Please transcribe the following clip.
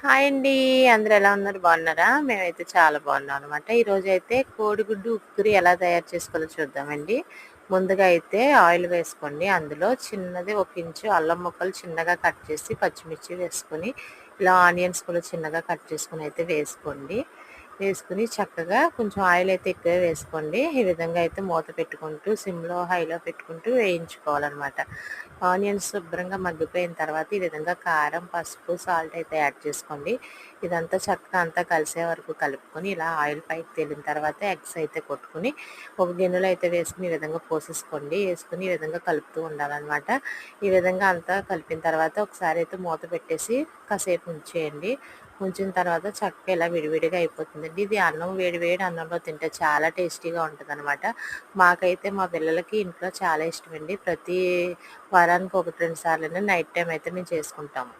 Hi అండి. అందరూ ఎలా ఉన్నారు? బాగున్నారా? మేమైతే చాలా బాగున్నాం అనమాట. ఈరోజైతే కోడిగుడ్డు ఉక్కురి ఎలా తయారు చేసుకోవాలో చూద్దామండి. ముందుగా అయితే ఆయిల్ వేసుకోండి. అందులో చిన్నది ఒక ఇంచు అల్లం ముక్కలు చిన్నగా కట్ చేసి పచ్చిమిర్చి వేసుకొని, ఇలా ఆనియన్స్ కూడా చిన్నగా కట్ చేసుకొని అయితే వేసుకోండి. వేసుకుని చక్కగా కొంచెం ఆయిల్ అయితే ఎక్కువే వేసుకోండి. ఈ విధంగా అయితే మూత పెట్టుకుంటూ సిమ్‌లో, హైలో పెట్టుకుంటూ వేయించుకోవాలనమాట. ఆనియన్స్ శుభ్రంగా మగ్గిపోయిన తర్వాత ఈ విధంగా కారం, పసుపు, సాల్ట్ అయితే యాడ్ చేసుకోండి. ఇదంతా చక్కగా అంతా కలిసే వరకు కలుపుకొని ఇలా ఆయిల్ పైకి తేలిన తర్వాత ఎగ్స్ అయితే కొట్టుకొని ఒక గిన్నెలో అయితే వేసుకుని ఈ విధంగా పోసేసుకోండి. వేసుకుని ఈ విధంగా కలుపుతూ ఉండాలనమాట. ఈ విధంగా అంతా కలిపిన తర్వాత ఒకసారి అయితే మూత పెట్టేసి కాసేపు ఉంచేయండి. ఉంచిన తర్వాత చక్కగా ఇలా విడివిడిగా అయిపోతుందండి. ఇది అన్నం వేడి వేడి అన్నంలో తింటే చాలా టేస్టీగా ఉంటుందనమాట. మాకైతే మా పిల్లలకి ఇంట్లో చాలా ఇష్టమండి. ప్రతి వారానికి 1, 2 సార్లైనా నైట్ టైమ్ అయితే మేము చేసుకుంటాము.